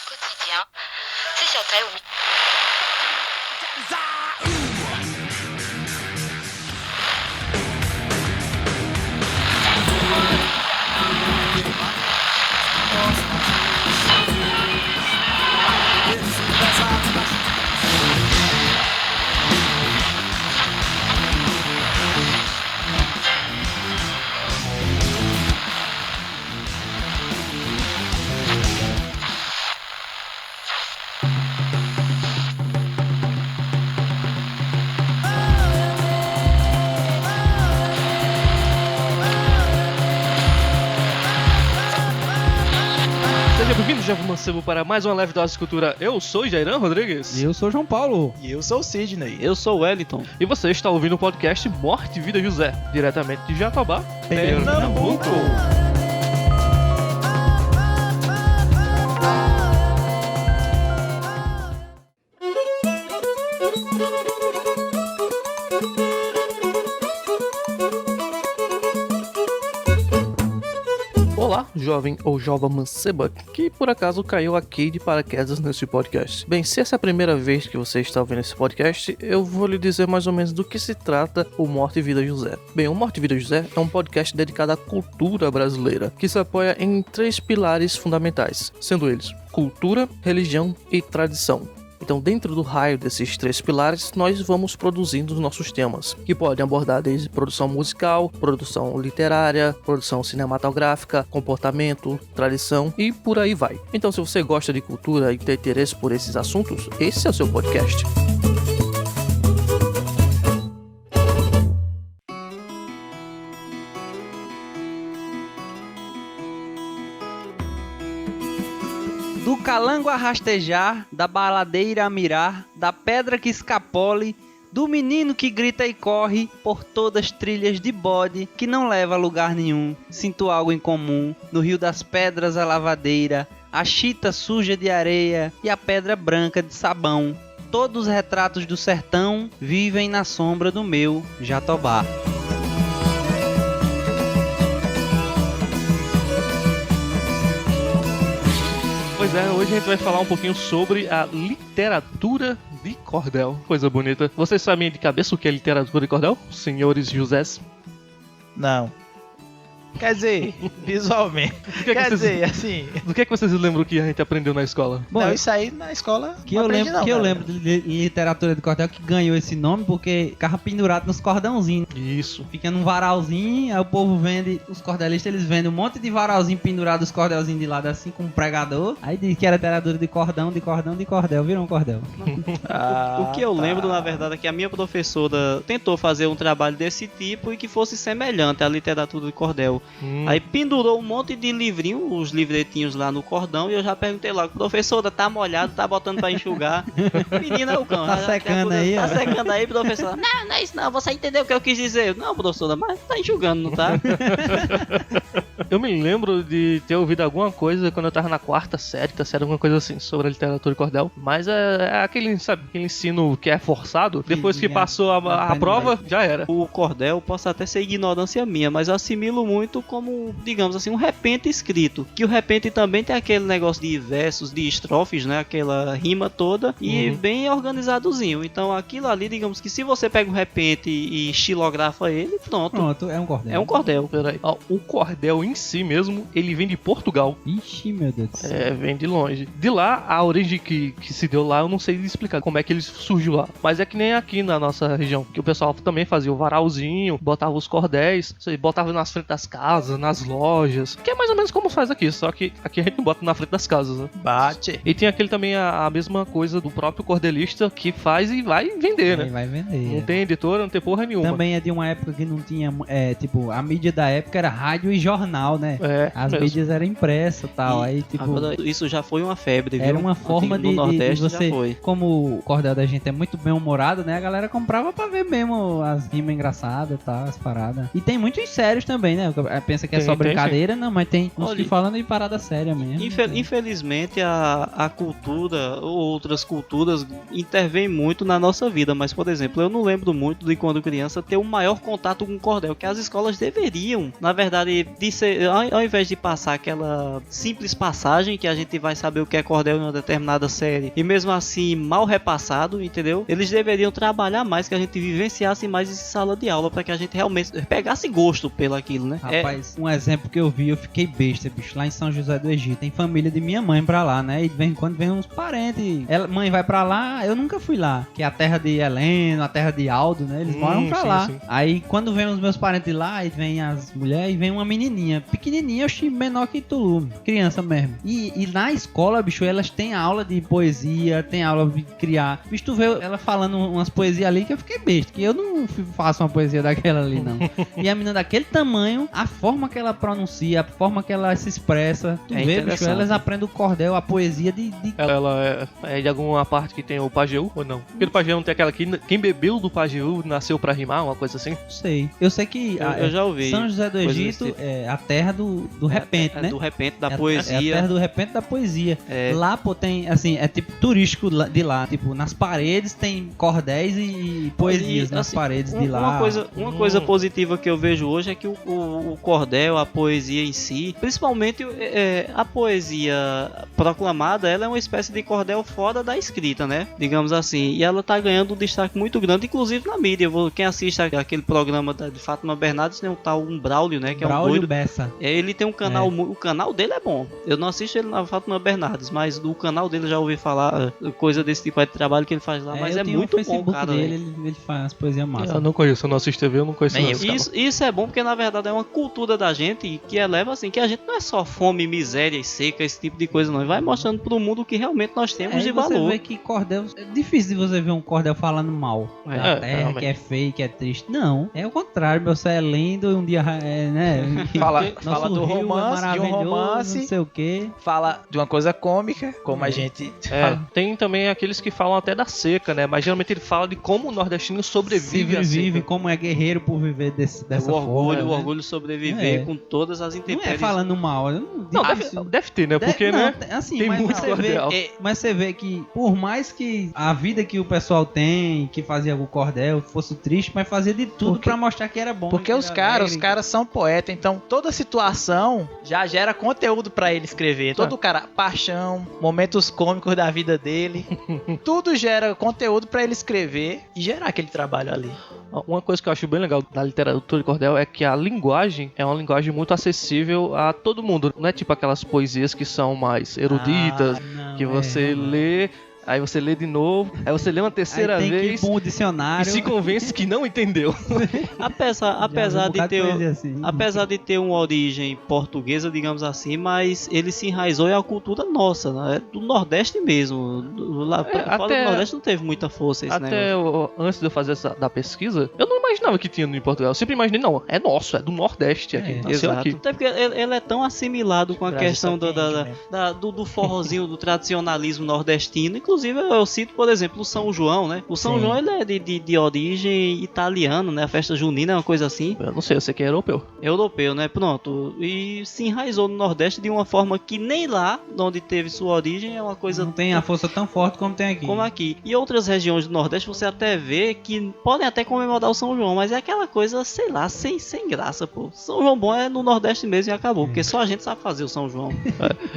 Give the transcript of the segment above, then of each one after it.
quotidien. C'est sur Taïwan. Bem-vindo, Jovem Mancebo, para mais uma Leve Dose de Cultura. Eu sou Jairan Rodrigues. E eu sou João Paulo. E eu sou o Sidney. Eu sou o Wellington. E você está ouvindo o podcast Morte e Vida José, diretamente de Jatobá, Pernambuco. Olá, jovem ou jovem manceba, que por acaso caiu aqui de paraquedas nesse podcast. Bem, se essa é a primeira vez que você está ouvindo esse podcast, eu vou lhe dizer mais ou menos do que se trata o Morte e Vida José. Bem, o Morte e Vida José é um podcast dedicado à cultura brasileira, que se apoia em 3 pilares fundamentais, sendo eles cultura, religião e tradição. Então, dentro do raio desses 3 pilares, nós vamos produzindo os nossos temas, que podem abordar desde produção musical, produção literária, produção cinematográfica, comportamento, tradição e por aí vai. Então, se você gosta de cultura e tem interesse por esses assuntos, esse é o seu podcast. Do calango a rastejar, da baladeira a mirar, da pedra que escapole, do menino que grita e corre por todas as trilhas de bode que não leva a lugar nenhum. Sinto algo em comum, no rio das pedras a lavadeira, a chita suja de areia e a pedra branca de sabão. Todos os retratos do sertão vivem na sombra do meu Jatobá. Pois é, hoje a gente vai falar um pouquinho sobre a literatura de cordel. Coisa bonita. Vocês sabem de cabeça o que é literatura de cordel, senhores Josés? Não. Quer dizer, visualmente. Quer dizer, assim... Do que vocês lembram que a gente aprendeu na escola? Bom, não, isso aí na escola que não eu aprendi lembro, não, que eu cara. lembro de literatura de cordel que ganhou esse nome porque ficava pendurado nos cordãozinhos. Isso. Fica num varalzinho, aí o povo vende, os cordelistas eles vendem um monte de varalzinho pendurado, os cordelzinhos de lado assim com um pregador. Aí diz que era literatura de cordel, virou um cordel. O que eu lembro, na verdade, é que a minha professora tentou fazer um trabalho desse tipo e que fosse semelhante à literatura de cordel. Aí pendurou um monte de livrinho, os livretinhos lá no cordão, e eu já perguntei lá, professora, tá molhado, tá botando pra enxugar? Menina, é o cão. Tá secando aí, Tá ó. secando aí, professora. Não é isso não, você entendeu o que eu quis dizer. Não, professora, mas tá enxugando, não tá? Eu me lembro de ter ouvido alguma coisa quando eu tava na 4ª série, alguma coisa assim, sobre a literatura de cordel. Mas é aquele, sabe, aquele ensino que é forçado. Depois que passou a prova, já era. O cordel, posso até ser ignorância minha, mas eu assimilo muito como, digamos assim, um repente escrito. Que o repente também tem aquele negócio de versos, de estrofes, né? Aquela rima toda e bem organizadozinho. Então aquilo ali, digamos que se você pega um repente e estilografa ele, pronto. É um cordel. É um cordel. Peraí. Ó, o cordel em si mesmo, ele vem de Portugal. Ixi, meu Deus do céu. É, vem de longe. De lá, a origem que se deu lá, eu não sei explicar como é que ele surgiu lá. Mas é que nem aqui na nossa região, que o pessoal também fazia o varalzinho, botava os cordéis, botava nas frente das casas, nas lojas, que é mais ou menos como faz aqui, só que aqui a gente não bota na frente das casas, né? Bate. E tem aquele também a mesma coisa do próprio cordelista que faz e vai vender, né? Vai vender. Não tem editora, não tem porra nenhuma. Também é de uma época que não tinha, tipo, a mídia da época era rádio e jornal, né? É, As mesmo. mídias eram impressas e tal, aí tipo... Agora, isso já foi uma febre, viu? Era uma forma No de Nordeste você, já foi. como o cordel da gente é muito bem humorado, né? A galera comprava pra ver mesmo as rimas engraçadas e tal, as paradas. E tem muitos sérios também, né? pensa que é Tem, só tem, brincadeira, não, mas tem uns Olha, que falando de parada séria mesmo. Infelizmente a cultura ou outras culturas intervêm muito na nossa vida, mas por exemplo, eu não lembro muito de quando criança ter um maior contato com o cordel, que as escolas deveriam, na verdade, ao invés de passar aquela simples passagem que a gente vai saber o que é cordel em uma determinada série, e mesmo assim mal repassado, entendeu? Eles deveriam trabalhar mais, que a gente vivenciasse mais essa sala de aula, para que a gente realmente pegasse gosto pelo aquilo, né? Rapaz, um exemplo que eu vi, eu fiquei besta, bicho. Lá em São José do Egito, tem família de minha mãe pra lá, né? E de vez em quando vem uns parentes. Mãe vai pra lá, eu nunca fui lá. Que é a terra de Heleno, a terra de Aldo, né? Eles moram pra sim, lá. sim. Aí quando vem os meus parentes lá, aí vem as mulheres e vem uma menininha, pequenininha, oxi, menor que tu, criança mesmo. E na escola, bicho, elas têm aula de poesia, tem aula de criar. Bicho, tu vê ela falando umas poesias ali que eu fiquei besta, que eu não faço uma poesia daquela ali, não. E a menina daquele tamanho, a forma que ela pronuncia, a forma que ela se expressa, tu vê, bicho, interessante. elas aprendem o cordel, a poesia de... Ela é de alguma parte que tem o Pajeú ou não? Porque do Pajeú não tem aquela que quem bebeu do Pajeú nasceu pra rimar, uma coisa assim? Não sei. Eu sei que Eu já ouvi São José do coisas Egito desse tipo. é a terra do repente, né? Do repente, da É a poesia. terra do repente da poesia. É. Lá, pô, tem, assim, é tipo turístico de lá. Tipo, nas paredes tem cordéis e poesias E, nas assim, paredes de lá. Uma coisa positiva que eu vejo hoje é que o cordel, a poesia em si, principalmente a poesia proclamada, ela é uma espécie de cordel fora da escrita, né? Digamos assim. E ela tá ganhando um destaque muito grande, inclusive na mídia. Quem assiste aquele programa de Fátima Bernardes tem um tal Braulio, né? Que é um Braulio doido. Bessa. Ele tem um canal, o canal dele é bom. Eu não assisto ele na Fátima Bernardes, mas do canal dele eu já ouvi falar coisa desse tipo de trabalho que ele faz lá, mas eu é tenho muito o bom, Facebook cara. dele, ele faz umas poesias massas. Eu não conheço, eu não assisto TV, eu não conheço Nem não, eu. esse cara. Isso é bom porque na verdade é uma cultura da gente que eleva assim, que a gente não é só fome, miséria e seca, esse tipo de coisa não. E vai mostrando pro mundo o que realmente nós temos de Aí você valor. vê que cordel... É difícil de você ver um cordel falando mal da terra, realmente. que é feio, que é triste. Não, é o contrário. Meu céu é lindo e um dia... né? Fala Nosso do rio é romance, de um maravilhoso, romance, não sei o quê. fala de uma coisa cômica, como a gente fala. Tem também aqueles que falam até da seca, né? Mas geralmente ele fala de como o nordestino sobrevive à Vive seca. como é guerreiro por viver dessa O orgulho, forma, o né? orgulho sobreviver É. com todas as Não intempéries. é falando mal. Não, deve ter, né? Porque, não, né? Assim, tem mas muito você vê, cordel. mas você vê que por mais que a vida que o pessoal tem, que fazia o cordel, fosse triste, mas fazia de tudo pra mostrar que era bom. Porque que os era caras alegre. são poetas, então toda situação já gera conteúdo pra ele escrever. Todo cara, paixão, momentos cômicos da vida dele, tudo gera conteúdo pra ele escrever e gerar aquele trabalho ali. Uma coisa que eu acho bem legal da literatura de cordel é que a linguagem é uma linguagem muito acessível a todo mundo. Não é tipo aquelas poesias que são mais eruditas, Não, que você lê, aí você lê de novo, aí você lê uma terceira aí tem que ir vez pra um e dicionário. se convence que não entendeu. Apesar de ter assim. apesar de ter uma origem portuguesa, digamos assim, mas ele se enraizou em a cultura nossa, né? Do Nordeste mesmo. Fora até- do Nordeste não teve muita força esse negócio. Até antes de eu fazer da pesquisa, eu não imaginava que tinha em Portugal. Eu sempre imaginei, não, é nosso, é do Nordeste aqui. É, Nasceu Exato. aqui. Até porque ele é tão assimilado com a Brasil questão só tem do forrozinho, do tradicionalismo nordestino. Inclusive, eu cito, por exemplo, o São João, né? O São Sim. João ele é de origem italiana, né? A festa junina é uma coisa assim. Eu não sei, eu sei que é europeu. Europeu, né? Pronto. E se enraizou no Nordeste de uma forma que nem lá, onde teve sua origem, é uma coisa Não tem a força tão forte como tem aqui. como aqui. E outras regiões do Nordeste você até vê que podem até comemorar o São João, mas é aquela coisa, sei lá, sem graça, pô. São João bom é no Nordeste mesmo e acabou, porque só a gente sabe fazer o São João.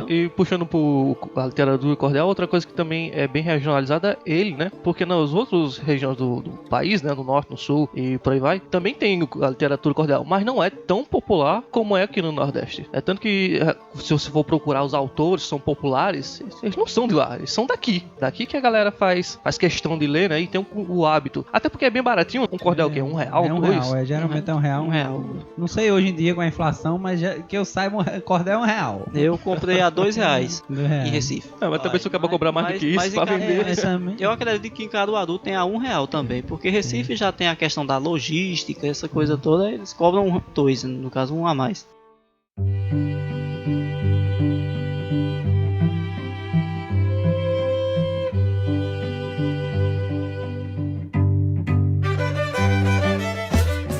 E puxando pro a literatura cordial, outra coisa que também é bem regionalizada é ele, né? Porque nas outras regiões do país, né? No norte, no sul e por aí vai, também tem a literatura cordial, mas não é tão popular como é aqui no Nordeste. É tanto que, se você for procurar os autores que são populares, eles não são de lá, eles são daqui. Daqui que a galera faz questão de ler, né? E tem o hábito. Até porque é bem baratinho, um cordel que é R$1, É R$2. R$1, geralmente é R$1. R$1. Não sei hoje em dia com a inflação, mas que eu saiba, cordel é R$1. Eu comprei a R$2 R$2. em Recife. Mas também se eu acabar cobrar mais do que isso pra em vender. É, também. Eu acredito que em Caruaru tem a R$1 também, porque Recife já tem a questão da logística, essa coisa toda, eles cobram 2, no caso um a mais.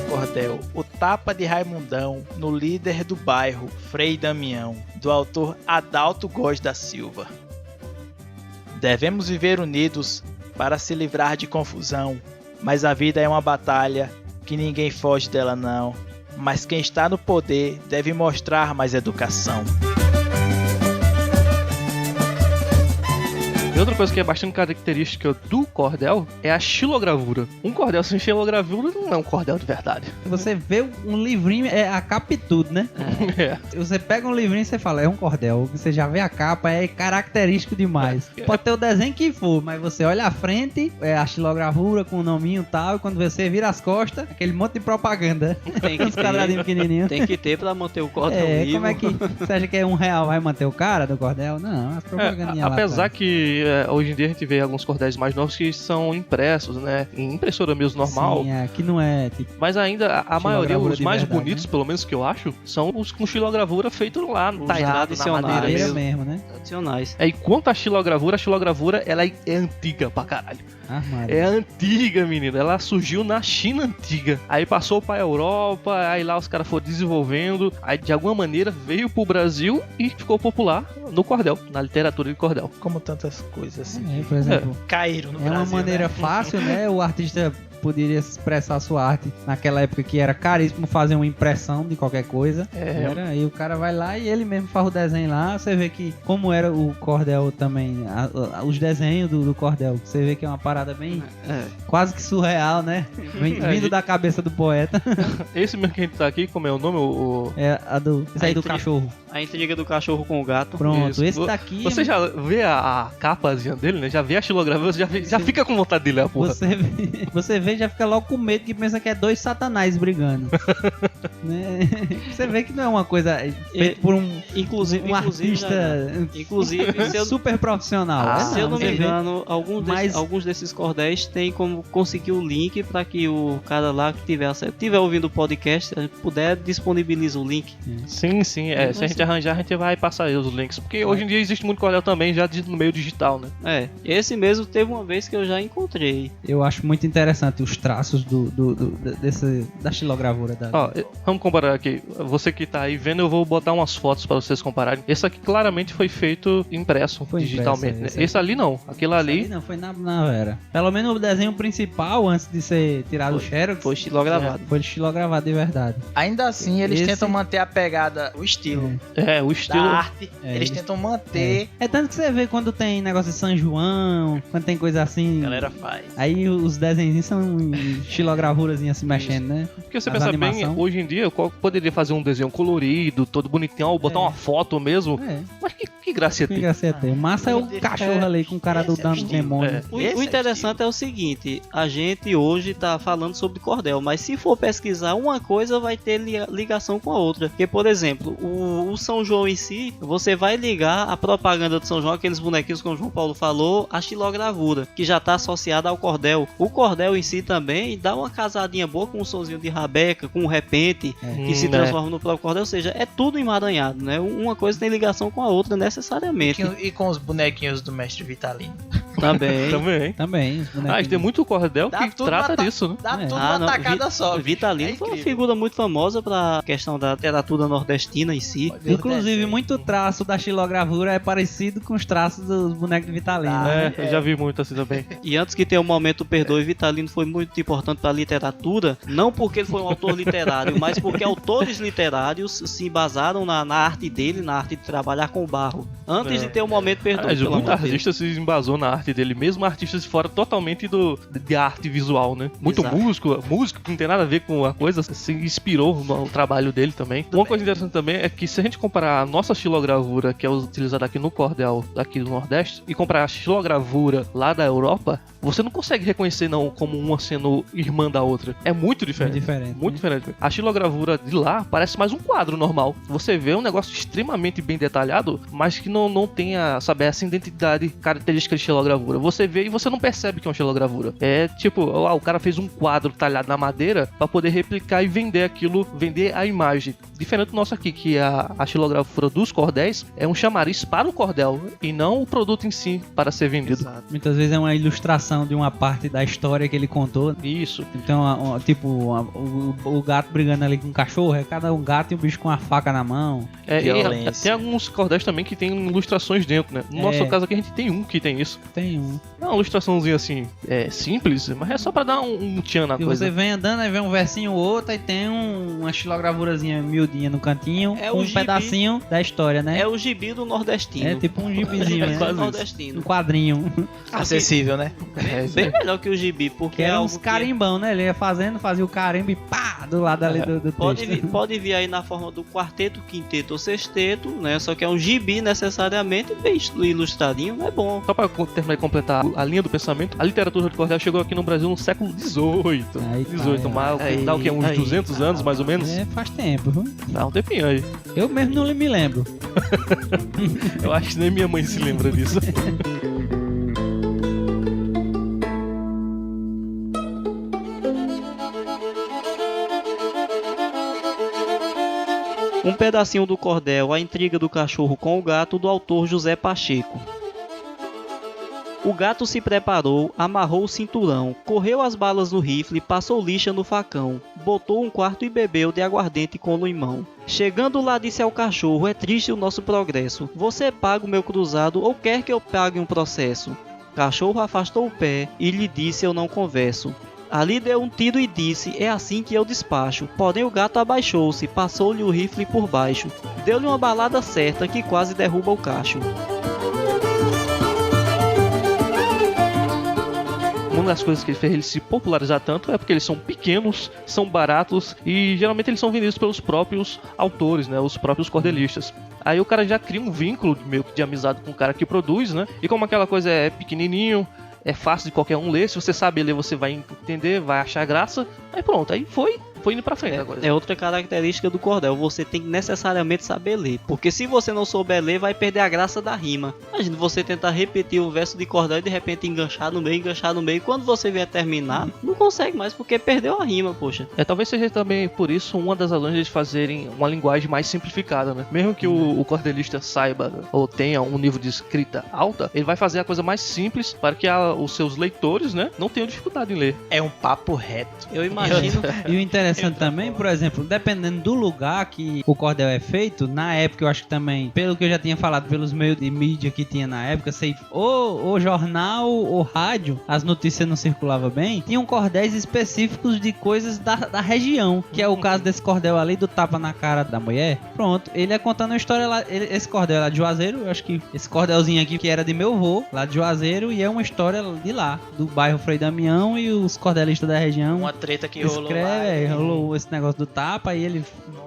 Cordel, o tapa de Raimundão, no líder do bairro, Frei Damião, do autor Adalto Góes da Silva. Devemos viver unidos para se livrar de confusão, mas a vida é uma batalha que ninguém foge dela não. Mas quem está no poder deve mostrar mais educação. E outra coisa que é bastante característica do cordel é a xilogravura. Um cordel sem xilogravura não é um cordel de verdade. Você vê um livrinho, é a capa e tudo, né? É. Você pega um livrinho e você fala, é um cordel. Você já vê a capa, é característico demais. Pode ter o desenho que for, mas você olha a frente, é a xilogravura com o nominho e tal, e quando você vira as costas, aquele monte de propaganda. Tem que Os quadradinhos pequenininhos. Tem que ter pra manter o cordel vivo. Como é que você acha que R$1 vai manter o cara do cordel? Não, as propagandinhas lá. Apesar atrás. que hoje em dia a gente vê alguns cordéis mais novos que são impressos, né? Em impressora mesmo normal. Sim, que não é tipo. Mas ainda a maioria, os de mais verdade, bonitos, né? pelo menos que eu acho, são os com xilogravura feitos lá no tairado, na tradicionais. madeira Madeira mesmo. mesmo, né? Tradicionais. E quanto à xilogravura ela é antiga pra caralho. Armário. É antiga, menino. Ela surgiu na China antiga. Aí passou pra Europa, aí lá os caras foram desenvolvendo. Aí de alguma maneira veio pro Brasil e ficou popular no cordel, na literatura de cordel. Como tantas coisas assim. Por exemplo, Caíram no é Brasil, uma maneira né? fácil, né? O artista poderia expressar sua arte naquela época que era caríssimo fazer uma impressão de qualquer coisa. Aí o cara vai lá e ele mesmo faz o desenho lá. Você vê que, como era o cordel também, os desenhos do cordel, você vê que é uma parada bem quase que surreal, né? Vindo da cabeça do poeta. Esse mesmo que a gente tá aqui, como é o nome? É esse aí do cachorro. A intriga do cachorro com o gato. Pronto, Isso. esse daqui. Você já vê a capazinha dele, né? Já vê a xilogravura, você já fica com vontade de ler a porra. Você vê e já fica logo com medo, que pensa que é dois satanás brigando. Né? Você vê que não é uma coisa feita por um artista super profissional. Se eu não me você vê. engano, alguns desses cordéis tem como conseguir o link para que o cara lá que tiver ouvindo o podcast puder disponibilizar o link. Sim. Se a gente arranjar, a gente vai passar aí os links. Porque hoje em dia existe muito cordel também, já no meio digital, né? Esse mesmo teve uma vez que eu já encontrei. Eu acho muito interessante os traços da xilogravura. Vamos comparar aqui. Você que tá aí vendo, eu vou botar umas fotos para vocês compararem. Esse aqui claramente foi feito impresso digitalmente. Impresso, né? Esse ali não. Aquilo ali... Não, foi na Vera. Pelo menos o desenho principal, antes de ser tirado o xerox, Foi estilogravado. Foi xilogravado de verdade. Ainda assim, eles Esse- tentam manter a pegada, o estilo o da estilo... arte. É, Eles tentam manter. É tanto que você vê quando tem negócio de São João, quando tem coisa assim. A galera faz. Aí os desenhos são em xilogravurazinha se mexendo, né? Porque você As pensa bem, animação. hoje em dia, eu poderia fazer um desenho colorido, todo bonitinho, ou botar uma foto mesmo. Mas que graça ia Que ter? graça ia ter. O massa é o cachorro ali com o cara do Esse é o dano estilo. demônio. O interessante é o seguinte, a gente hoje tá falando sobre cordel, mas se for pesquisar uma coisa vai ter ligação com a outra. Porque, por exemplo, o São João em si, você vai ligar a propaganda do São João, aqueles bonequinhos que o João Paulo falou, a xilogravura, que já tá associada ao cordel. O cordel em si também dá uma casadinha boa com um sonzinho de rabeca, com um repente, que se transforma no próprio cordel, ou seja, é tudo emaranhado, né? Uma coisa tem ligação com a outra necessariamente. E com os bonequinhos do Mestre Vitalino. Também. Também. os bonequinhos. Tem muito cordel Dá que tudo trata pra disso, né? Dá tudo Ah, uma não, tacada só. bicho. Vitalino É foi uma incrível. figura muito famosa pra questão da literatura nordestina em si. Inclusive, muito traço da xilogravura é parecido com os traços dos bonecos de Vitalino. né? Eu já vi muito assim também. E antes que tenha o momento Perdoe, Vitalino foi muito importante para a literatura, não porque ele foi um autor literário, mas porque autores literários se embasaram na arte dele, na arte de trabalhar com barro. Antes de ter o momento Perdoe, Mas pelo muito amor de Deus. artista se embasou na arte dele, mesmo artistas fora totalmente de arte visual, né? Muito Exato. músico que não tem nada a ver com a coisa, se inspirou no trabalho dele também. Uma coisa interessante também é que se a gente comparar a nossa xilogravura, que é utilizada aqui no cordel aqui do Nordeste, e comparar a xilogravura lá da Europa, você não consegue reconhecer não como uma sendo irmã da outra. É muito diferente. Muito diferente. A xilogravura de lá parece mais um quadro normal. Você vê um negócio extremamente bem detalhado, mas que não tem essa identidade característica de xilogravura xilogravura. Você vê e você não percebe que é uma xilogravura. É tipo, o cara fez um quadro talhado na madeira pra poder replicar e vender aquilo, vender a imagem. Diferente do nosso aqui, que a xilogravura dos cordéis é um chamariz para o cordel e não o produto em si para ser vendido. Exato. Muitas vezes é uma ilustração de uma parte da história que ele contou. Isso. Então, o gato brigando ali com o cachorro, é cada um gato e um bicho com a faca na mão. E tem alguns cordéis também que tem ilustrações dentro, né? No nosso caso aqui a gente tem um que tem isso. Tem um. É uma ilustraçãozinha assim, simples, mas é só pra dar um tchan na E coisa. você vem andando, aí vem um versinho ou outro, aí tem uma xilogravurazinha miudinha no cantinho, É com o um gibi. pedacinho da história, né? É o gibi do nordestino. É tipo um gibizinho, né? Quase Um nordestino. quadrinho. Acessível, né? Bem melhor que o gibi, porque Que é era algo uns carimbão, né? Ele ia fazia o carimbo e pá, do lado ali do texto. Pode vir aí na forma do quarteto, quinteto ou sexteto, né? Só que é um gibi necessariamente bem ilustradinho, é bom. Só pra terminar e completar a linha do pensamento, a literatura de cordel chegou aqui no Brasil no século XVIII. Aí tá, Mas dá o que? Uns 200 anos, mais ou menos? Faz tempo, viu? Dá um tempinho aí. Eu mesmo não me lembro. Eu acho que nem minha mãe se lembra disso. Um pedacinho do cordel, A Intriga do Cachorro com o Gato, do autor José Pacheco. O gato se preparou, amarrou o cinturão, correu as balas no rifle, passou lixa no facão, botou um quarto e bebeu de aguardente com limão. Chegando lá disse ao cachorro, é triste o nosso progresso, você paga o meu cruzado ou quer que eu pague um processo? Cachorro afastou o pé e lhe disse, eu não converso. Ali deu um tiro e disse, é assim que eu despacho. Porém o gato abaixou-se, passou-lhe o rifle por baixo. Deu-lhe uma balada certa que quase derruba o cacho. Uma das coisas que fez ele se popularizar tanto é porque eles são pequenos, são baratos e geralmente eles são vendidos pelos próprios autores, né, os próprios cordelistas. Aí o cara já cria um vínculo meio que de amizade com o cara que produz, né? E como aquela coisa é pequenininho, é fácil de qualquer um ler, se você sabe ler você vai entender, vai achar graça. Aí pronto, aí foi indo pra frente a coisa. É outra característica do cordel, você tem que necessariamente saber ler, porque se você não souber ler, vai perder a graça da rima. Imagina você tentar repetir o verso de cordel e de repente enganchar no meio, e quando você vier terminar, não consegue mais porque perdeu a rima, poxa. Talvez seja também por isso uma das razões de eles fazerem uma linguagem mais simplificada, né? Mesmo que o cordelista saiba ou tenha um nível de escrita alta, ele vai fazer a coisa mais simples para que os seus leitores, né, não tenham dificuldade em ler. É um papo reto. Eu imagino. E o interessante também, por exemplo, dependendo do lugar que o cordel é feito, na época eu acho que também, pelo que eu já tinha falado, pelos meios de mídia que tinha na época, sei, ou jornal ou rádio, as notícias não circulavam bem, tinham cordéis específicos de coisas da região, que é o caso desse cordel ali do tapa na cara da mulher. Pronto, ele é contando uma história lá, esse cordel é lá de Juazeiro, eu acho que esse cordelzinho aqui que era de meu avô, lá de Juazeiro, e é uma história de lá, do bairro Frei Damião, e os cordelistas da região Uma treta que rolou escreve, lá. rolou esse negócio do tapa e ele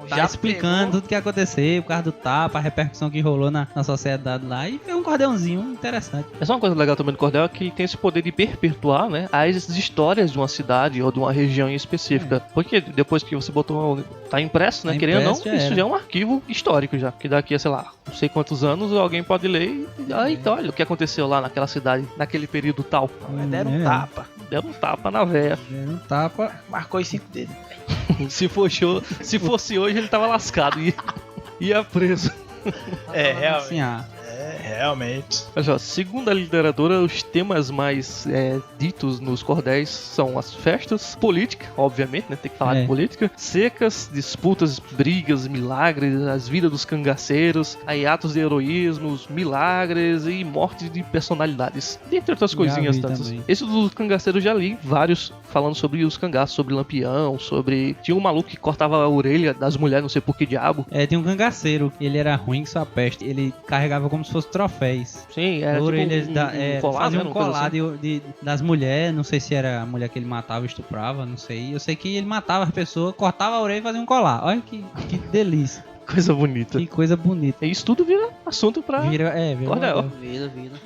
tá Já explicando pegou. tudo que aconteceu por causa do tapa, a repercussão que rolou na sociedade lá, e foi um cordelzinho interessante. Essa é uma coisa legal também do cordel, é que tem esse poder de perpetuar, né, as histórias de uma cidade ou de uma região em específica. Porque depois que você botou, tá impresso, né, Tá querendo ou não, impresso, já isso era. já é um arquivo histórico já. Que daqui a, sei lá, não sei quantos anos alguém pode ler e então, olha o que aconteceu lá naquela cidade, naquele período tal. Deram um tapa. Deram um tapa na véia. Deram um tapa. Marcou os 5 dedos. Se fosse hoje, ele tava lascado e ia preso. É, realmente. Assim, Realmente. Olha só, segundo a literatura, os temas mais ditos nos cordéis são as festas, política, obviamente, né? Tem que falar de política, secas, disputas, brigas, milagres, as vidas dos cangaceiros, aí atos de heroísmos, milagres e morte de personalidades, dentre outras coisinhas tantas. também. Esse dos cangaceiros já li vários falando sobre os cangaços, sobre Lampião, sobre... Tinha um maluco que cortava a orelha das mulheres, não sei por que diabo. tinha um cangaceiro, ele era ruim que sua peste, ele carregava como se fosse troféus. Sim, era Orelhas tipo um colar, fazia né? um Uma coisa colar assim. das mulheres, não sei se era a mulher que ele matava, estuprava, não sei. Eu sei que ele matava as pessoas, cortava a orelha e fazia um colar. Olha que delícia, Coisa bonita. que coisa bonita. E isso tudo vira assunto pra... Vira Cordel.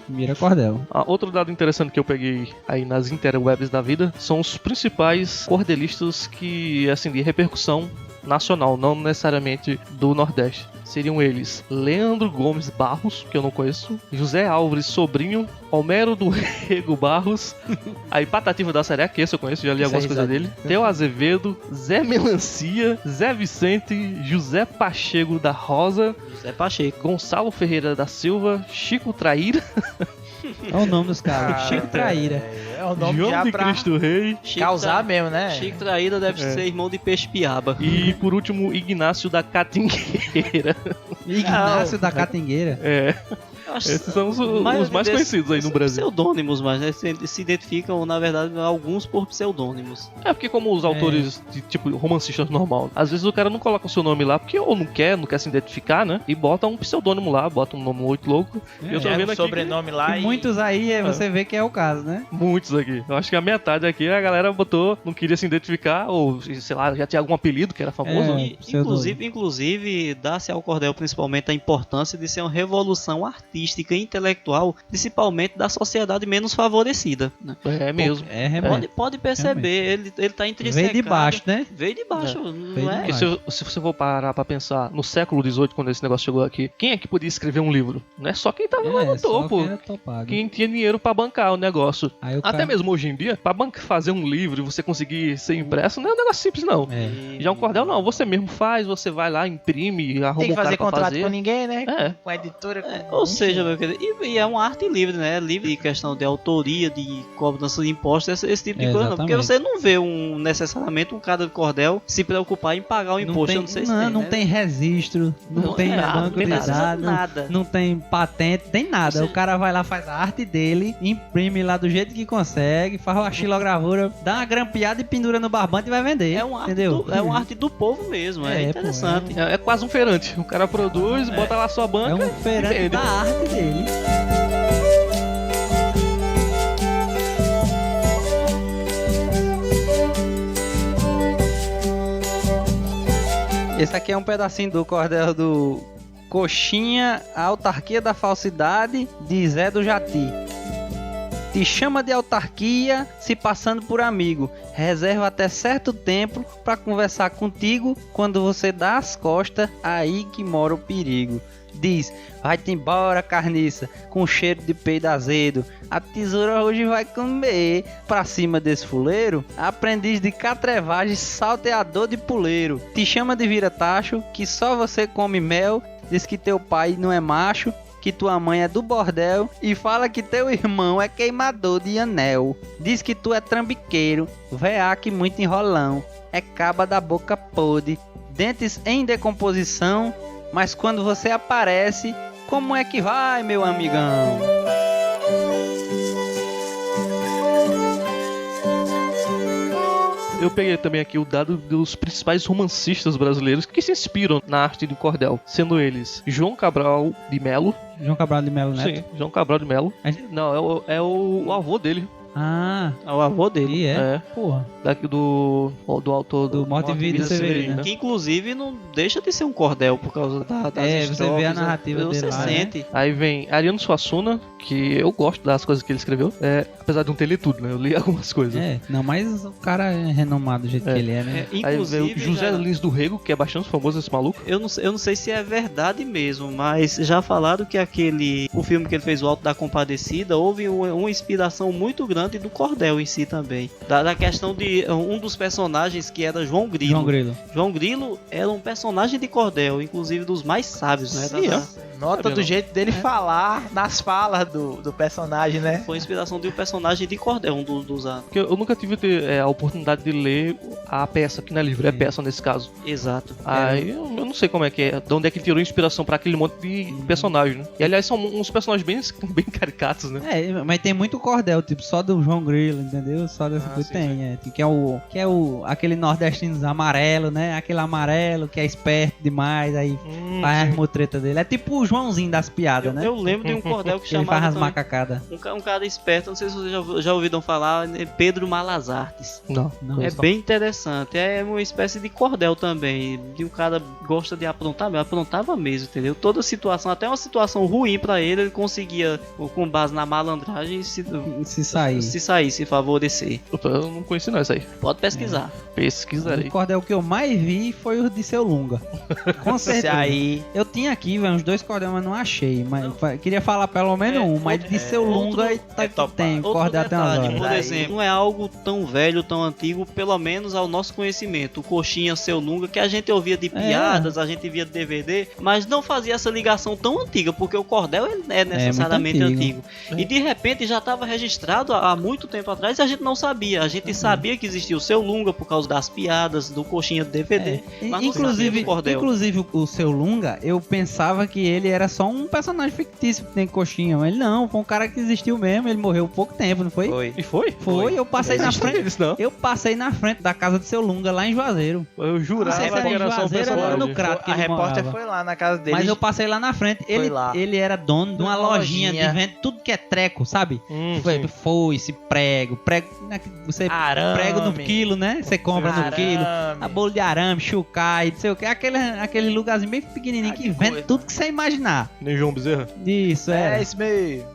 Vida. Cordel. Outro dado interessante que eu peguei aí nas interwebs da vida são os principais cordelistas que, assim, de repercussão nacional, não necessariamente do Nordeste. seriam eles Leandro Gomes Barros, que eu não conheço, José Álvares Sobrinho, Homero do Rego Barros, aí Patativa da Seré, que esse eu conheço, já li algumas coisas dele, Theo Azevedo, Zé Melancia, Zé Vicente, José Pacheco da Rosa, José Pacheco. Gonçalo Ferreira da Silva, Chico Traíra, Olha o nome dos caras. Chico Traíra. É o nome João já de pra Cristo Rei causar mesmo, né? Chico Traíra deve ser irmão de Peixe-Piaba. e, por último, Ignácio da Catingueira. Ignácio da Catingueira. É, esses são os mais conhecidos aí no Brasil. Pseudônimos, mas né, se identificam, na verdade, alguns por pseudônimos. É porque como os autores, de, tipo, romancistas normal, às vezes o cara não coloca o seu nome lá, porque ou não quer se identificar, né? E bota um pseudônimo lá, bota um nome muito louco. E eu tô vendo o aqui sobrenome lá E e... muitos aí você vê que é o caso, né? muitos aqui. Eu acho que a metade aqui a galera botou, não queria se identificar, ou sei lá, já tinha algum apelido que era famoso. É. né? Inclusive, dá-se ao cordel principalmente a importância de ser uma revolução artística e intelectual, principalmente da sociedade menos favorecida. Né? É mesmo. É realmente. Pode perceber, ele tá intrinsecado. Veio de baixo, né? Veio de baixo, Veio não de é? baixo. E se você for parar pra pensar, no século XVIII, quando esse negócio chegou aqui, quem é que podia escrever um livro? Não é só quem tava lá no só topo. quem era topado. Quem tinha dinheiro pra bancar o negócio. Aí o Até cara- mesmo hoje em dia, pra fazer um livro e você conseguir ser impresso, não é um negócio simples, não. É. Já um cordel, não. Você mesmo faz, você vai lá, imprime, arruma Tem que um cara fazer pra contrato fazer. com ninguém, né? É. Com a editora. Ou seja, meu querido, e é uma arte livre, né? Livre de questão de autoria, de cobrança de impostos, esse tipo de coisa. Não. Porque Exatamente. você não vê necessariamente um cara de cordel se preocupar em pagar o imposto. Eu não sei se tem, não né? tem registro, não tem nada, banco de não precisa dados, nada. não tem patente, tem nada. Você- O cara vai lá, faz a arte dele, imprime lá do jeito que consegue, faz uma xilogravura, dá uma grampeada e pendura no barbante e vai vender. É uma arte, entendeu? é uma arte do povo mesmo, é, É, pô, interessante. É quase um feirante. O cara produz, bota lá sua banca. É um feirante vende. da arte dele. Esse aqui é um pedacinho do cordel do Coxinha, a autarquia da falsidade de Zé do Jati. Te chama de autarquia se passando por amigo. Reserva até certo tempo pra conversar contigo. Quando você dá as costas, aí que mora o perigo. Diz, vai-te embora, carniça, com cheiro de peido azedo. A tesoura hoje vai comer. Pra cima desse fuleiro, aprendiz de catrevagem, salteador de puleiro. Te chama de vira-tacho, que só você come mel. Diz que teu pai não é macho, que tua mãe é do bordel. E fala que teu irmão é queimador de anel. Diz que tu é trambiqueiro, veaque muito enrolão. É caba da boca podre, dentes em decomposição. Mas quando você aparece, como é que vai, meu amigão? Eu peguei também aqui o dado dos principais romancistas brasileiros que se inspiram na arte do cordel, sendo eles João Cabral de Melo. João Cabral de Melo Neto. Sim, João Cabral de Melo. É? Não, é o avô dele. Ah, É o avô dele. e é? É. Porra. Daqui do autor Do Morte e Vida Severina. né? Que inclusive não deixa de ser um cordel por causa das É, você estrofes, vê a né? narrativa Você dele lá, né? sente. Aí vem Ariano Suassuna, que eu gosto das coisas que ele escreveu, apesar de não ter lido tudo, né? Eu li algumas coisas. É, não, mas o cara é renomado do jeito É. que ele é, né? É, Aí inclusive, veio José já- Lins do Rego, que é bastante famoso esse maluco. eu não sei se é verdade mesmo, mas já falaram que o filme que ele fez, O Alto da Compadecida, houve uma inspiração muito grande do cordel em si também. Da questão de um dos personagens que era João Grilo. João Grilo. João Grilo era um personagem de cordel, inclusive dos mais sábios, né? Sim, Nota Sabia do não. jeito dele falar nas falas do personagem, né? Foi a inspiração de um personagem de cordel, um dos Porque eu nunca tive a oportunidade de ler a peça, que não é livro, é peça nesse caso. Exato. Aí eu não sei como é que é, de onde é que ele tirou inspiração pra aquele monte de personagem, né? E aliás, são uns personagens bem caricatos, né? É, mas tem muito cordel, tipo, só do João Grilo, entendeu? Só dessa coisa sim, tem, tipo, que é aquele nordestino amarelo, né? Aquele amarelo que é esperto demais, aí faz as mutretas dele. É tipo Joãozinho das piadas, né? Eu lembro de um cordel que Ele faz chamava as também, macacadas. um cara esperto, não sei se vocês já ouviram falar, é Pedro Malazartes. Não. Não. É bem interessante, é uma espécie de cordel também, de um cara que gosta de aprontar, mas aprontava mesmo, entendeu? Toda situação, até uma situação ruim pra ele conseguia, com base na malandragem, se sair, se favorecer. Eu não conheci não isso aí. Pode pesquisar. Pesquisarei. O cordel que eu mais vi foi o de Seu Lunga. Com Esse certeza. aí. Eu tinha aqui, velho, uns 2 cordel, mas não achei. Mas queria falar pelo menos um, mas de Seu Lunga tem. Outro Cordel até umas detalhe, horas. por exemplo, não é algo tão velho, tão antigo, pelo menos ao nosso conhecimento. O Coxinha, Seu Lunga, que a gente ouvia de piadas, a gente via de DVD, mas não fazia essa ligação tão antiga, porque o cordel é necessariamente muito antigo. E de repente já estava registrado há muito tempo atrás e a gente não sabia. A gente sabia que existia o Seu Lunga por causa das piadas, do Coxinha do DVD, mas não sabia do cordel. Inclusive o Seu Lunga, eu pensava que ele era só um personagem fictício que tem coxinha, mas ele não, foi um cara que existiu mesmo, ele morreu há pouco tempo, não foi? E foi? Foi, eu passei na frente. Isso não. Eu passei na frente da casa do Seu Lunga lá em Juazeiro. Eu jurava Não sei se era que era em só um Juazeiro ou era personagem. no Crato que A ele repórter morava. foi lá na casa dele. Mas eu passei lá na frente. lá. Ele era dono de uma lojinha de lojinha. venda tudo que é treco, sabe? Sim. Foice, prego, né, você Arame. prego no quilo, né? Você compra no quilo. A bolo de arame, chucai, não sei o que. Aquele lugarzinho bem pequenininho que vende coisa. tudo que você imaginar. Nem João Bezerra? Isso, É isso mesmo.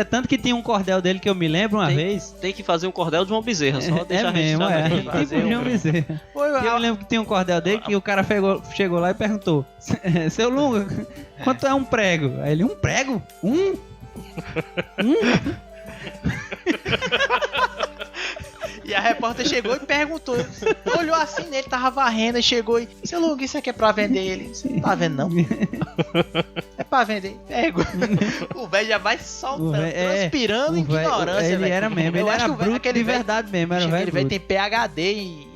tanto que tinha um cordel dele que eu me lembro uma vez. Tem que fazer um cordel de uma bezerra, só deixar Mesmo, registrado aqui. Tipo fazer João Bezerra. Foi, E eu lembro que tinha um cordel dele que o cara chegou lá e perguntou: Seu Lunga, quanto é um prego? Aí ele: um prego? E a repórter chegou e perguntou. Olhou assim nele, tava varrendo e chegou e... Seu Lunga, isso aqui é pra vender? Ele: Você não tá vendo não? É pra vender. Pego. O velho já vai soltando, transpirando ignorância, Ele velho. era mesmo, Eu ele acho era que o velho- bruto aquele de velho- verdade mesmo. Era Aquele velho velho bruto. tem PhD e...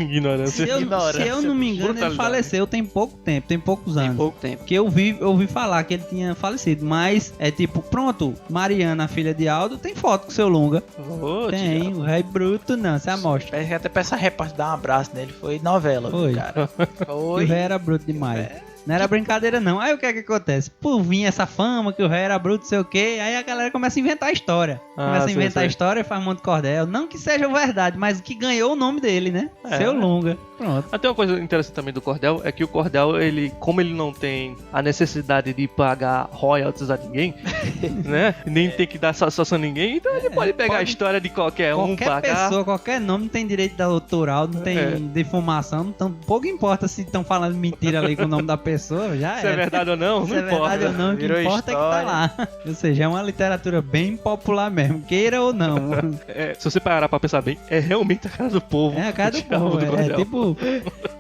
Ignorância. Se eu não me engano, ele Brutalidade. faleceu tem pouco tempo, tem poucos Tem anos. pouco tempo. Que eu ouvi falar que ele tinha falecido, mas é tipo, pronto, Mariana, a filha de Aldo, tem foto com o Seu Lunga. Ô, Tem, diabo. o rei bruto não, você amostra. Parece que até pra essa repórter dar um abraço nele foi novela, Foi. viu, cara? O rei era bruto demais. Não era brincadeira não. Aí o que é que acontece? Por vir essa fama que o rei era bruto, sei o quê, aí a galera começa a inventar a história. Começa a inventar a história e faz um monte de cordel. Não que seja verdade, mas que ganhou o nome dele, né? Seu Lunga. Pronto. Até uma coisa interessante também do cordel é que o cordel, ele, como ele não tem a necessidade de pagar royalties a ninguém, né? Nem tem que dar satisfação a ninguém, então ele pode pegar a história de qualquer um, Qualquer pagar. pessoa, qualquer nome não tem direito de autoral, não tem defumação, então pouco importa se estão falando mentira ali com o nome da pessoa, já Se é verdade ou não, Se não é verdade importa. ou não, o que Virou importa é que tá lá. Ou seja, é uma literatura bem popular mesmo, queira ou não. É, se você parar pra pensar bem, é realmente a cara do povo. É a cara do o diabo povo, é cordel. tipo...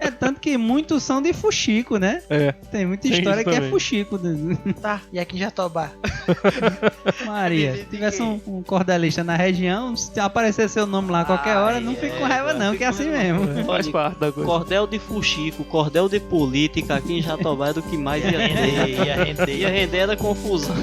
É tanto que muitos são de fuxico, né? É. Tem muita Tem história isso que é também. fuxico. Tá, e aqui em Jatobá? Maria, se tivesse um cordelista na região, se aparecer seu nome lá a qualquer hora, não fica com raiva não, que é assim mesmo. Faz parte da coisa. Cordel de fuxico, cordel de política aqui em Jatobá é do que mais ia ter. Ia render era confusão.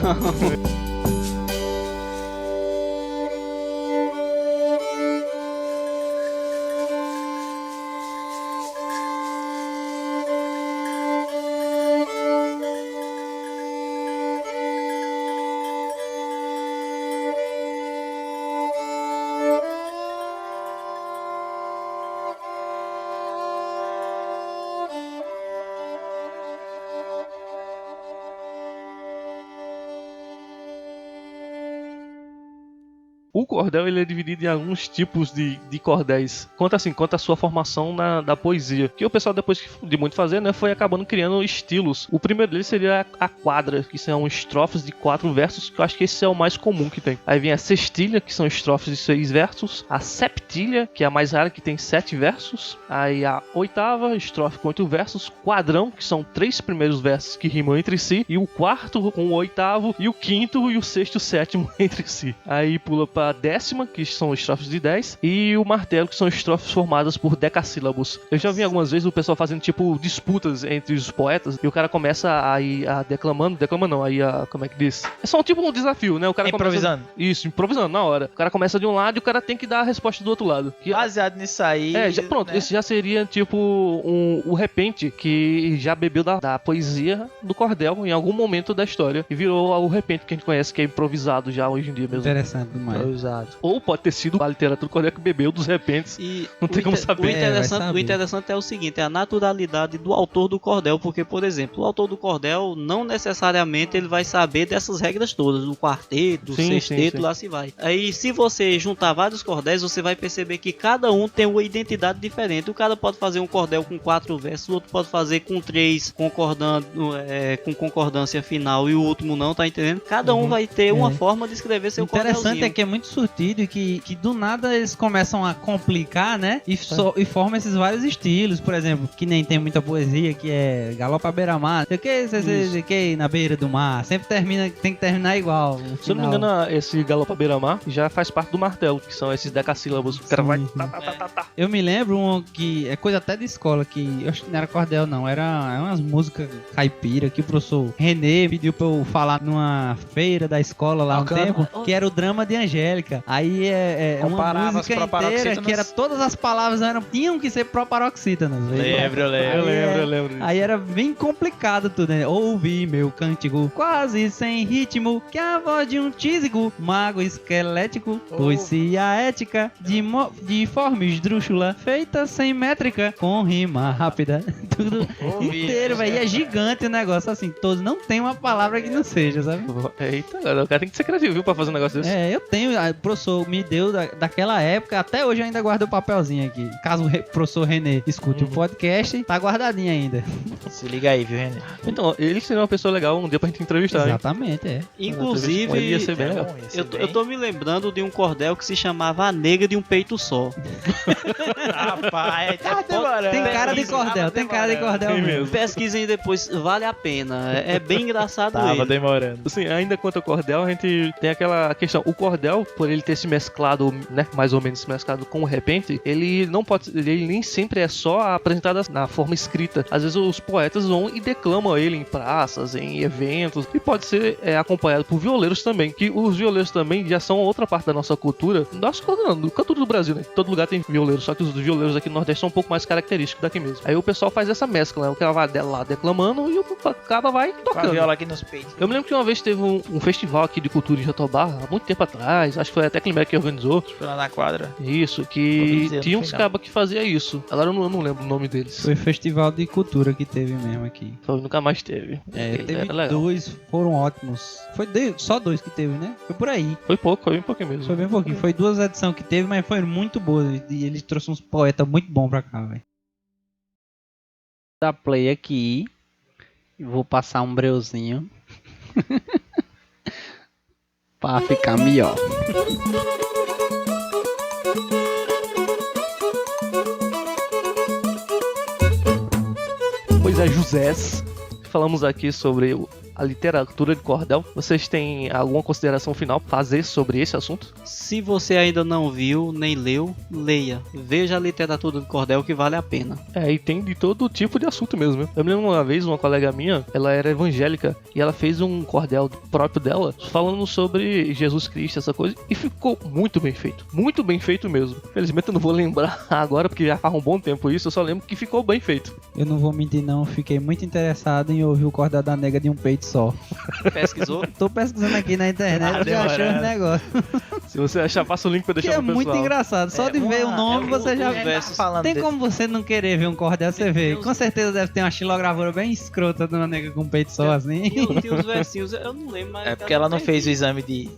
O cordel, ele é dividido em alguns tipos de cordéis. Quanto à sua formação da poesia. Que o pessoal, depois de muito fazer, né, foi acabando criando estilos. O primeiro deles seria a quadra, que são estrofes de 4 versos, que eu acho que esse é o mais comum que tem. Aí vem a sextilha, que são estrofes de 6 versos. A septilha, que é a mais rara, que tem 7 versos. Aí a oitava, estrofe com 8 versos. Quadrão, que são 3 primeiros versos que rimam entre si. E o quarto com o oitavo, e o quinto e o sexto e o sétimo entre si. Aí pula para pra décima, que são estrofes de 10, e o martelo, que são estrofes formadas por decassílabos. Eu já vi algumas vezes o pessoal fazendo, tipo, disputas entre os poetas, e o cara começa a ir declamando não, aí como é que diz? É só tipo um desafio, né? O cara Improvisando. Isso, improvisando, na hora. O cara começa de um lado e o cara tem que dar a resposta do outro lado. Que... Baseado nisso aí... pronto, né? esse já seria, tipo, o repente que já bebeu da poesia do cordel em algum momento da história e virou o repente que a gente conhece, que é improvisado já hoje em dia mesmo. Interessante demais. Improvisado. Ou pode ter sido a literatura do cordel que bebeu dos repentes. E Não tem como saber. O interessante é o seguinte, é a naturalidade do autor do cordel, porque, por exemplo, o autor do cordel não necessariamente ele vai saber dessas regras todas, do quarteto, do sexteto, lá se vai. Aí, se você juntar vários cordéis, você vai perceber que cada um tem uma identidade diferente. O cara pode fazer um cordel com 4 versos, o outro pode fazer com 3, concordando, com concordância final, e o último não, tá entendendo? Cada um vai ter uma forma de escrever seu cordelzinho. Interessante é que é muito surtido e que do nada eles começam a complicar, né? E formam esses vários estilos, por exemplo, que nem tem muita poesia, que é galopa à beira-mar, que na beira do mar, sempre tem que terminar igual. Se eu não me engano, esse galopa à beira-mar já faz parte do martelo, que são esses decassílabos. O cara vai... Eu me lembro um que é coisa até de escola, que eu acho que não era cordel não, era umas músicas caipira, que o professor René pediu pra eu falar numa feira da escola lá um tempo, que era o drama de Angélica. Aí uma música inteira que era todas as palavras tinham que ser proparoxítonas. Eu lembro. Aí era bem complicado tudo, né? Ouvi meu cântico quase sem ritmo, que a voz de um tísigo mago esquelético, pois-se a ética de forma esdrúxula, feita sem métrica, com rima rápida, tudo inteiro, velho. E é gigante o negócio, assim, todos, não tem uma palavra que não seja, sabe? Eita, o cara tem que ser criativo, viu, pra fazer um negócio desse. Eu tenho, o professor me deu daquela época, até hoje eu ainda guardo o papelzinho aqui. Caso o professor René escute o podcast, tá guardadinho ainda. Se liga aí, viu, René? Então, ele seria uma pessoa legal um dia pra gente entrevistar, Exatamente, hein? Inclusive, ele ia ser bem legal. Eu tô me lembrando de um cordel que se chamava A Nega de um Peito Só. Rapaz, tem cara de cordel mesmo. Pesquisem depois, vale a pena. É bem engraçado ele. Demorando. Assim, ainda quanto ao cordel, a gente tem aquela questão. O cordel, por ele ter se mesclado, né, mais ou menos se mesclado com o repente, ele não pode, ele nem sempre é só apresentado na forma escrita. Às vezes os poetas vão e declamam ele em praças, em eventos, e pode ser acompanhado por violeiros também, que os violeiros também já são outra parte da nossa cultura, nossa cultura do Brasil, né? Todo lugar tem violeiro, só que os violeiros aqui no Nordeste são um pouco mais característicos daqui mesmo. Aí o pessoal faz essa mescla, né? O cara vai lá declamando e o cara vai tocando. Com a viola aqui nos peitos. Eu me lembro que uma vez teve um festival aqui de cultura em Jatobá, há muito tempo atrás, acho que foi até Climax que organizou. Foi lá na quadra. Isso, que tinha uns cabas que fazia isso. Agora eu não lembro o nome deles. Foi festival de cultura que teve mesmo aqui. Nunca mais teve. Teve 2, foram ótimos. Foi só 2 que teve, né? Foi por aí. Foi bem pouquinho mesmo. Foi bem pouquinho. Foi 2 edições que teve, mas foi muito boa. E ele trouxe uns poetas muito bons pra cá, velho. Da play aqui. Vou passar um breuzinho. Pra ficar melhor. Pois é, Josés. Falamos aqui sobre a literatura de cordel. Vocês têm alguma consideração final pra fazer sobre esse assunto? Se você ainda não viu, nem leu, leia. Veja a literatura do cordel que vale a pena. E tem de todo tipo de assunto mesmo, né? Eu me lembro uma vez, uma colega minha, ela era evangélica e ela fez um cordel próprio dela, falando sobre Jesus Cristo, essa coisa, e ficou muito bem feito. Muito bem feito mesmo. Felizmente eu não vou lembrar agora, porque já faz um bom tempo isso, eu só lembro que ficou bem feito. Eu não vou mentir não, fiquei muito interessado em ouvir o cordel da Nega de um Peito Só. Pesquisou? Tô pesquisando aqui na internet, já achei os negócios. Se você achar, passa o link pra deixar que pro pessoal. É muito engraçado, só de ver o nome você já vê. Tem como você não querer ver um cordel, você vê. Com certeza deve ter uma xilogravura bem escrota de uma nega com peito só assim. Tem uns versinhos, eu não lembro, mas... É porque ela não fez o exame de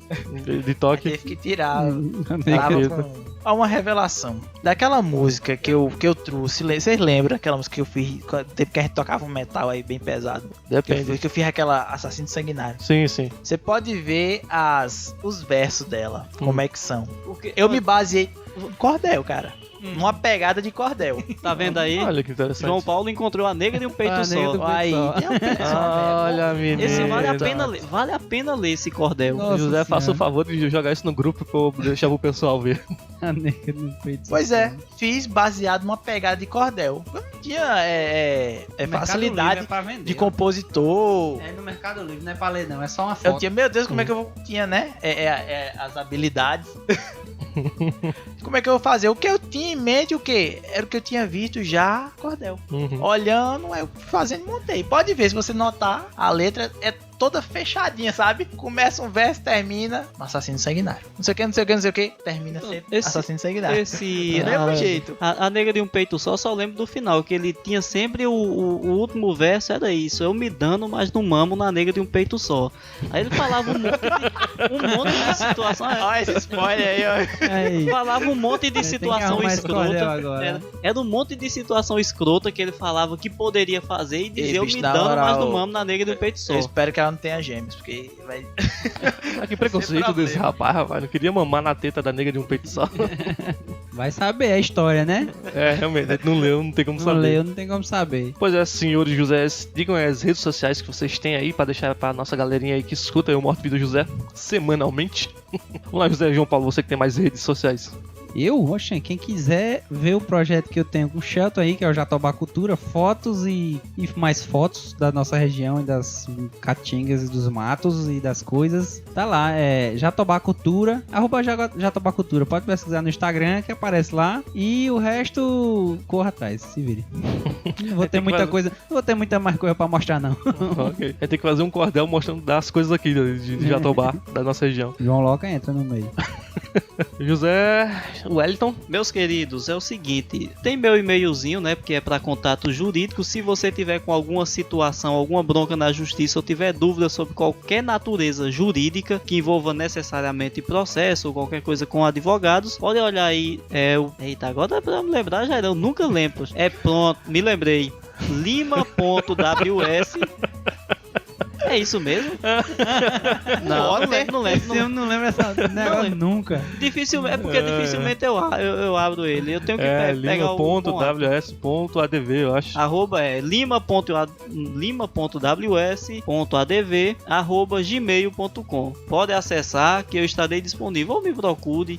toque. Teve que tirar. Tava com uma revelação. Daquela música que eu trouxe, vocês lembram aquela música que eu fiz, tempo que a gente tocava um metal aí bem pesado? Depende. Que eu fiz aquela Assassino Sanguinário. Sim, sim. Você pode ver os versos dela, como é que são. Eu me baseei... Cordel, cara. numa pegada de cordel. Tá vendo aí? Olha que interessante. João Paulo encontrou a negra de um peito A negra só. do peito Aí, só. tem um peito só. Olha, menino. Esse vale a pena ler esse cordel. Nossa José, faça o Senhora. favor de jogar isso no grupo pra eu deixar o pessoal ver. A negra do peito. Pois é, fiz baseado numa pegada de cordel. Eu não tinha facilidade de compositor. É no Mercado Livre, não é pra ler não, é só uma Eu foto. tinha, meu Deus, como é que eu tinha, né? As habilidades. Como é que eu vou fazer? O que eu tinha em mente, o que? Era o que eu tinha visto já, cordel. Uhum. Olhando, eu fazendo, montei. Pode ver, se você notar, a letra é toda fechadinha, sabe? Começa um verso, termina um assassino sanguinário. Não sei o que, não sei o que, não sei o que. Termina sempre assassino sanguinário. Esse. Do mesmo jeito. A negra de um peito só lembro do final, que ele tinha sempre o último verso, era isso, eu me dando, mas não mamo na negra de um peito só. Aí ele falava um monte de situação. Olha esse spoiler aí, ó. Aí. Falava um monte de Tem que situação arrumar esse cordel escrota. agora. Era um monte de situação escrota que ele falava que poderia fazer e dizia eu bicho, me na dando, mas moral, não mamo na negra de um peito só. Eu espero que ela não tenha gêmeos, porque vai... Ah, que preconceito Sem desse problema. rapaz. Não queria mamar na teta da negra de um peito só. Vai saber a história, né? É, realmente, a gente não leu, não tem como Não saber. leu, não tem como saber. Pois é, senhores José, digam aí as redes sociais que vocês têm aí pra deixar pra nossa galerinha aí que escuta aí o Morte Vida José semanalmente. Vamos lá, José João Paulo, você que tem mais redes sociais. Eu, oxe, quem quiser ver o projeto que eu tenho com o Shelton aí, que é o Jatobá Cultura, fotos e mais fotos da nossa região e das caatingas e dos matos e das coisas, tá lá, é Jatobá Cultura, @Jatobá Cultura, pode pesquisar no Instagram que aparece lá, e o resto corra atrás, se vire. Não vou ter muita coisa, não vou ter muita mais coisa pra mostrar não. Ok. Vai ter que fazer um cordel mostrando das coisas aqui de Jatobá, da nossa região. João Loca entra no meio. José Wellington. Meus queridos, é o seguinte, tem meu e-mailzinho, né, porque é para contato jurídico. Se você tiver com alguma situação, alguma bronca na justiça ou tiver dúvida sobre qualquer natureza jurídica que envolva necessariamente processo ou qualquer coisa com advogados, pode olhar aí, eita, agora pra me lembrar já eu nunca lembro. É pronto, me lembrei. Lima.ws. É isso mesmo? Não lembro. Eu não lembro essa negócio Não, nunca. Dificilmente, é porque dificilmente eu abro ele. Eu tenho que pegar o lima.ws.adv, eu acho. Arroba é lima.ws.adv@gmail.com. Pode acessar que eu estarei disponível. Ou me procure.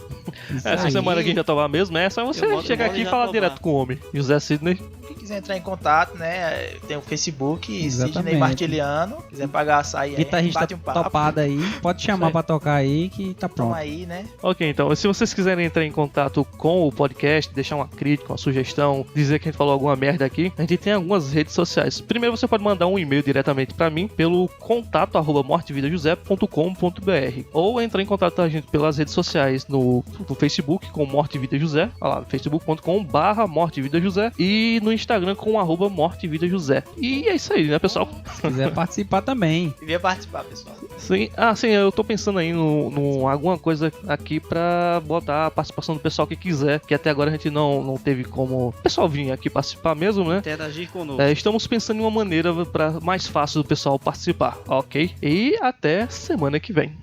Se você mora aqui em Jatobá mesmo, é só Eu você moro chegar em aqui e falar Jatobá. direto com o homem. José Sidney. Quem quiser entrar em contato, né? Tem o Facebook, Exatamente. Sidney Martiliano. Quiser pagar açaí aí, Guitarrista bate um papo. topado aí, pode chamar aí. pra tocar aí que tá Tamo pronto. aí, né? Ok, então, se vocês quiserem entrar em contato com o podcast, deixar uma crítica, uma sugestão, dizer que a gente falou alguma merda aqui, a gente tem algumas redes sociais. Primeiro, você pode mandar um e-mail diretamente pra mim pelo contato@mortevidajosé.com.br ou entrar em contato com a gente pelas redes sociais no Facebook com Morte Vida José, olha lá, facebook.com/mortevidajosé e no Instagram com @mortevidajosé. E é isso aí, né, pessoal? Se quiser participar também. Devia participar, pessoal. Sim, sim, eu tô pensando aí no alguma coisa aqui pra botar a participação do pessoal que quiser, que até agora a gente não teve como o pessoal vir aqui participar mesmo, né? Interagir conosco. Estamos pensando em uma maneira para mais fácil do pessoal participar, ok? E até semana que vem.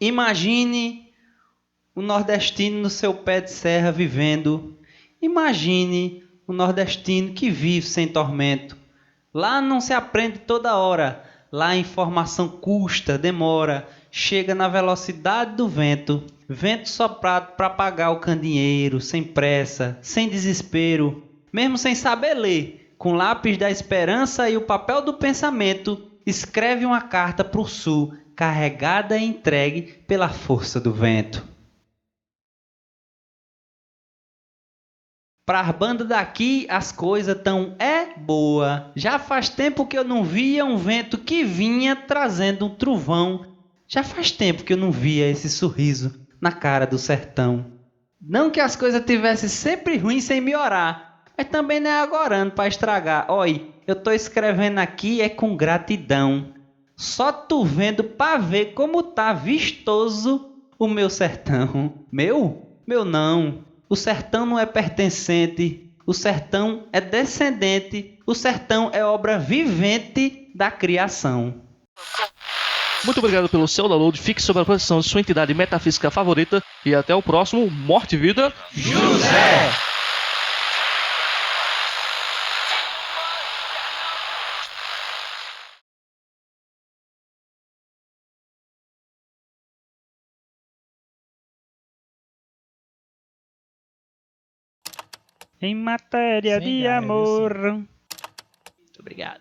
Imagine o nordestino no seu pé de serra vivendo. Imagine o nordestino que vive sem tormento. Lá não se aprende toda hora. Lá a informação custa, demora. Chega na velocidade do vento. Vento soprado para pagar o candeeiro. Sem pressa, sem desespero. Mesmo sem saber ler. Com lápis da esperança e o papel do pensamento. Escreve uma carta pro sul. Carregada e entregue pela força do vento. Pra banda daqui as coisas tão boa. Já faz tempo que eu não via um vento que vinha trazendo um trovão. Já faz tempo que eu não via esse sorriso na cara do sertão. Não que as coisas tivessem sempre ruins sem me orar, mas também não é agorando pra estragar. Oi, eu tô escrevendo aqui com gratidão. Só tu vendo pra ver como tá vistoso o meu sertão. Meu? Meu não. O sertão não é pertencente. O sertão é descendente. O sertão é obra vivente da criação. Muito obrigado pelo seu download, fique sob a proteção de sua entidade metafísica favorita e até o próximo Morte e Vida José! Em matéria Sem de dar, amor. Muito obrigado.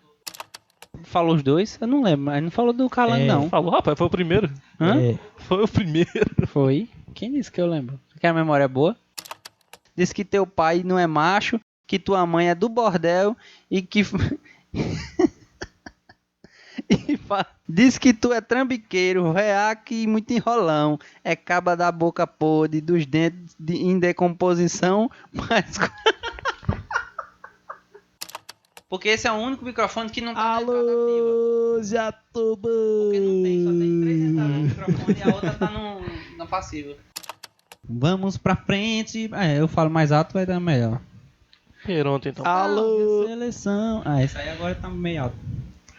Falou os dois? Eu não lembro, mas não falou do Calango, não. Falou, rapaz, foi o primeiro. Hã? Foi o primeiro. Foi? Quem disse que eu lembro? Que a memória é boa? Diz que teu pai não é macho, que tua mãe é do bordel e que... Diz que tu é trambiqueiro, reaque e muito enrolão. É caba da boca podre, dos dentes em decomposição, mas... Porque esse é o único microfone que não tá na entrada ativa. Alô, Jatobá! Porque não tem, só tem 3 entradas no microfone e a outra tá no passivo. Vamos pra frente. Eu falo mais alto, vai dar melhor. Pronto, então. Alô, Seleção. Esse aí agora tá meio alto.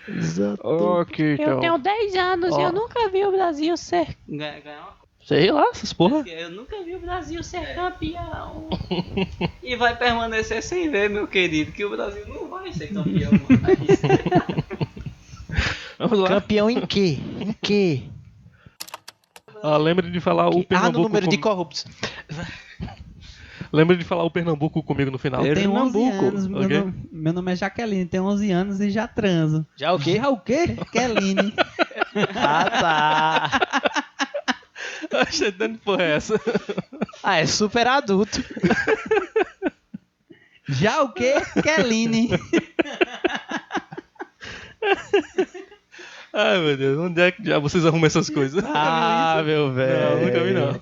Jatobá! Ok, então. Eu tenho 10 anos e Ó. eu nunca vi o Brasil ser. Ganhar uma Sei lá, essas porra. coisa. Eu nunca vi o Brasil ser campeão. E vai permanecer sem ver, meu querido, que o Brasil não vai ser campeão mais. Vamos lá. Campeão em quê? Em quê? Lembre de falar o No Pernambuco. número de corruptos. Lembre de falar o Pernambuco comigo no final. Eu tenho 11 Pernambuco, anos. ok? Meu nome é Jaqueline, tenho 11 anos e já transo. Já o quê? Já o quê? Keline. Ah, tá. Achei dando porra é essa. Ah, é super adulto. Já o quê? Keline. Ai, meu Deus. Onde é que já vocês arrumam essas coisas? Ah, meu velho. Não, nunca vi não.